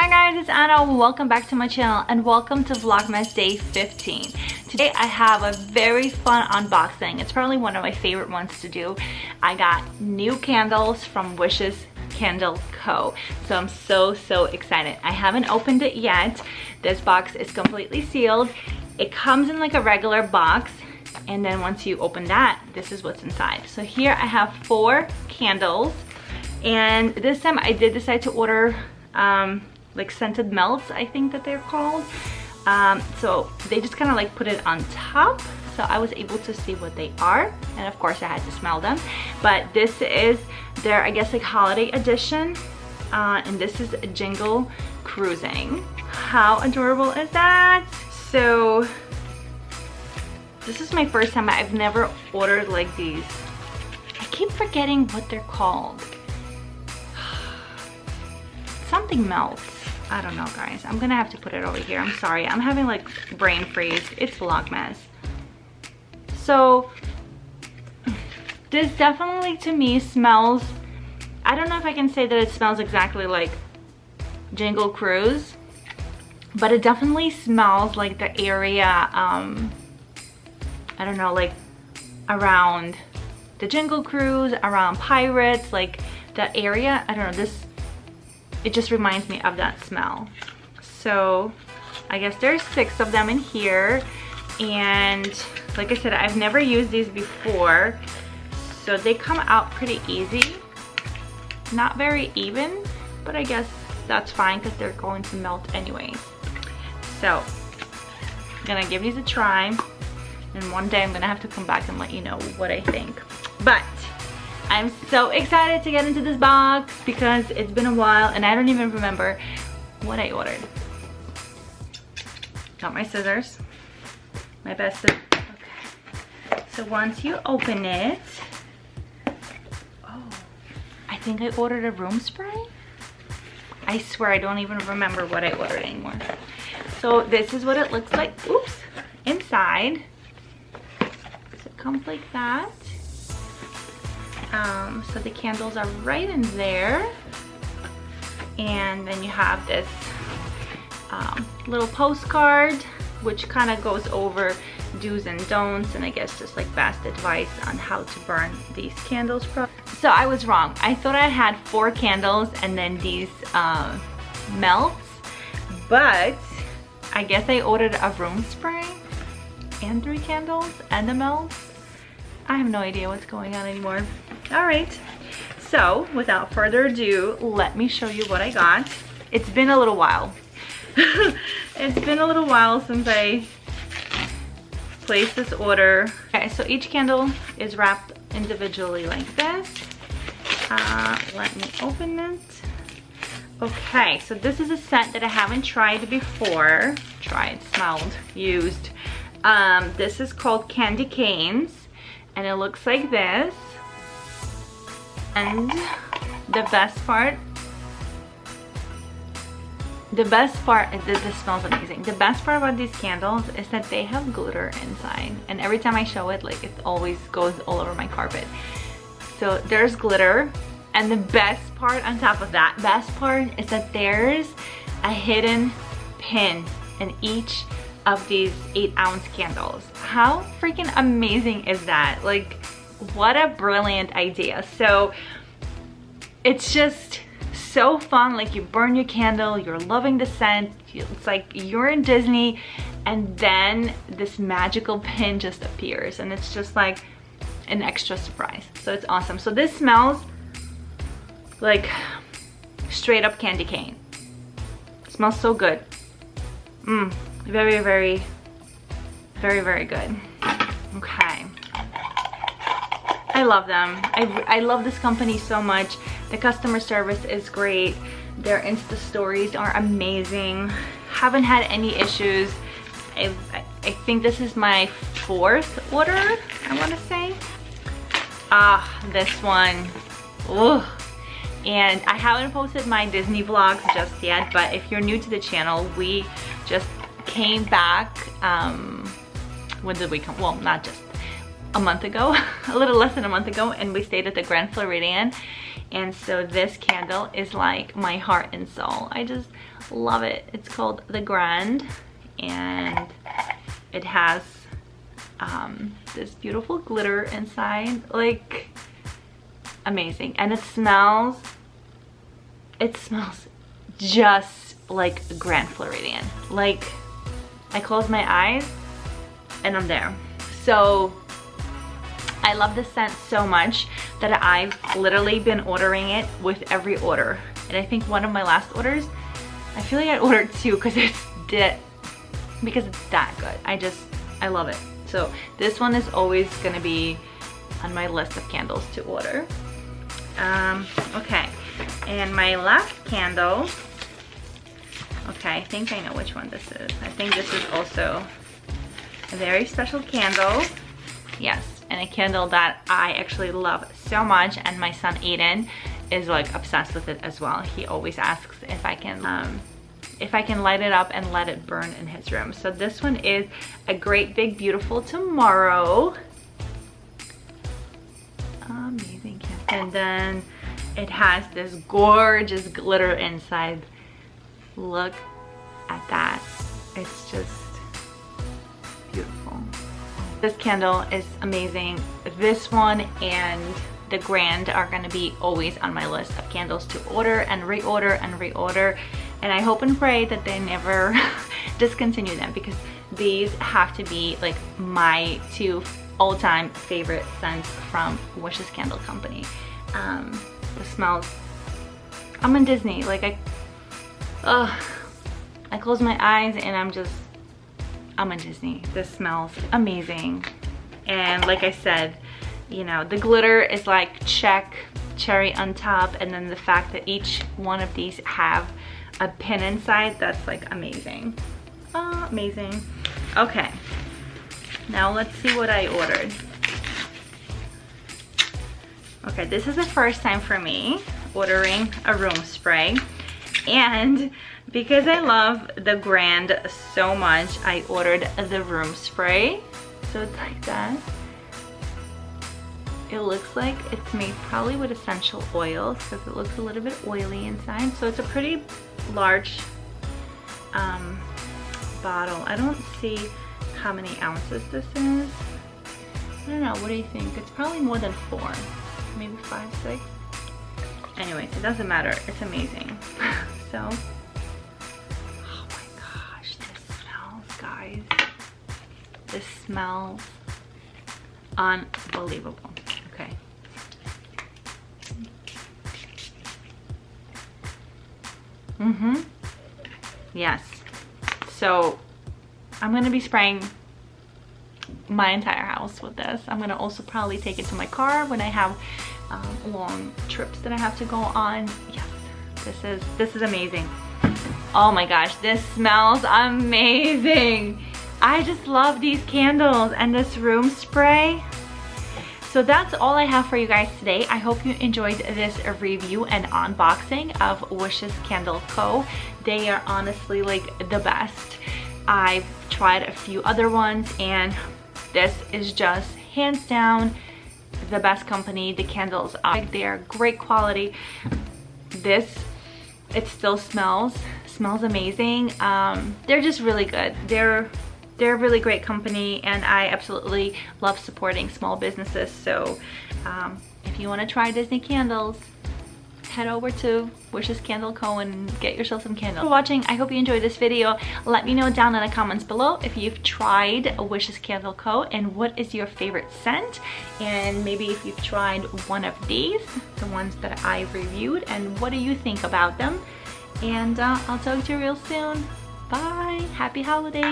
Hi guys, it's Anna. Welcome back to my channel and welcome to Vlogmas Day 15. Today I have a very fun unboxing. It's probably one of my favorite ones to do. I got new candles from Wishes Candle Co. So I'm so excited. I haven't opened it yet. This box is completely sealed. It comes in like a regular box, and then once you open that, this is what's inside. So here I have 4 candles, and this time I did decide to order like scented melts, I think that they're called. So they just kind of like put it on top, so I was able to see what they are, and of course I had to smell them. But this is their, I guess, like holiday edition, and this is Jingle Cruising. How adorable is that? So this is my first time. I've never ordered like these. I keep forgetting what they're called. Something melts. I don't know, guys. I'm gonna have to put it over here. I'm sorry. I'm having like brain freeze. It's Vlogmas. So this definitely to me smells, I don't know if I can say that it smells exactly like Jingle Cruise, but it definitely smells like the area, I don't know, like around the Jingle Cruise, around Pirates, like that area. I don't know, this, it just reminds me of that smell. So I guess there's 6 of them in here, and like I said, I've never used these before, so they come out pretty easy. Not very even, but I guess that's fine because they're going to melt anyways. So I'm gonna give these a try, and one day I'm gonna have to come back and let you know what I think. But I'm so excited to get into this box because it's been a while and I don't even remember what I ordered. Got my scissors, my best. Okay. So once you open it, oh, I think I ordered a room spray. I swear I don't even remember what I ordered anymore. So this is what it looks like. Oops, inside. So it comes like that. So the candles are right in there, and then you have this little postcard which kind of goes over do's and don'ts, and I guess just like best advice on how to burn these candles. So I was wrong. I thought I had 4 candles and then these melts, but I guess I ordered a room spray and 3 candles and the melts. I have no idea what's going on anymore. All right, so without further ado, let me show you what I got. It's been a little while. It's been a little while since I placed this order. Okay, so each candle is wrapped individually like this. Let me open it. Okay, so this is a scent that I haven't tried before. Tried, smelled, used. This is called Candy Canes, and it looks like this. And the best part, this smells amazing. The best part about these candles is that they have glitter inside, and every time I show it, like, it always goes all over my carpet. So there's glitter, and the best part on top of that, best part is that there's a hidden pin in each of these 8-ounce candles. How freaking amazing is that? Like, what a brilliant idea. So it's just so fun. Like, you burn your candle, you're loving the scent, it's like you're in Disney, and then this magical pin just appears, and it's just like an extra surprise. So it's awesome. So this smells like straight up candy cane. It smells so good. Very good. Okay, I love them. I love this company so much. The customer service is great. Their Insta stories are amazing. Haven't had any issues. I think this is my 4th order, I want to say. This one. Ugh. And I haven't posted my Disney vlogs just yet, but if you're new to the channel, we just came back, when did we come? Well, not just a month ago, a little less than a month ago, and we stayed at the Grand Floridian, And so this candle is like my heart and soul. I just love it. It's called The Grand, and it has this beautiful glitter inside, like amazing. And it smells just like Grand Floridian. Like, I close my eyes and I'm there. So I love this scent so much that I've literally been ordering it with every order. And I think one of my last orders, I feel like I ordered 2 because it's that good. I love it. So this one is always gonna be on my list of candles to order. Okay, and my last candle, okay, I think I know which one this is. I think this is also a very special candle. Yes, and a candle that I actually love so much, and my son Aiden is like obsessed with it as well. He always asks if I can light it up and let it burn in his room. So this one is A Great Big Beautiful Tomorrow. Amazing candle. And then it has this gorgeous glitter inside. Look at that. It's just beautiful. This candle is amazing. This one and the Grand are gonna be always on my list of candles to order and reorder and reorder. And I hope and pray that they never discontinue them, because these have to be like my 2 all-time favorite scents from Wishes Candle Company. The smells, I'm in Disney. Like I close my eyes and I'm in Disney. This smells amazing. And like I said, you know, the glitter is like check, cherry on top, and then the fact that each one of these have a pin inside, that's like amazing. Amazing. Okay, now let's see what I ordered. Okay, this is the first time for me ordering a room spray, and because I love the Grand so much, I ordered the room spray. So it's like that. It looks like it's made probably with essential oils, because it looks a little bit oily inside. So it's a pretty large bottle. I don't see how many ounces this is. I don't know, what do you think? It's probably more than 4, maybe 5, 6. Anyways, it doesn't matter, it's amazing. So, oh my gosh, this smells, guys. This smells unbelievable. Okay. Yes. So I'm gonna be spraying my entire house with this. I'm gonna also probably take it to my car when I have long trips that I have to go on. Yes, this is amazing. Oh my gosh, this smells amazing. I just love these candles and this room spray. So that's all I have for you guys today. I hope you enjoyed this review and unboxing of Wishes Candle Co. They are honestly like the best. I've tried a few other ones, and this is just hands down the best company. The candles are they're great quality. This, it still smells amazing. They're just really good. They're a really great company, and I absolutely love supporting small businesses. So if you want to try Disney candles, head over to Wishes Candle Co. and get yourself some candles. Thanks for watching. I hope you enjoyed this video. Let me know down in the comments below if you've tried Wishes Candle Co. and what is your favorite scent, and maybe if you've tried one of these, the ones that I reviewed, and what do you think about them. And I'll talk to you real soon. Bye. Happy holidays.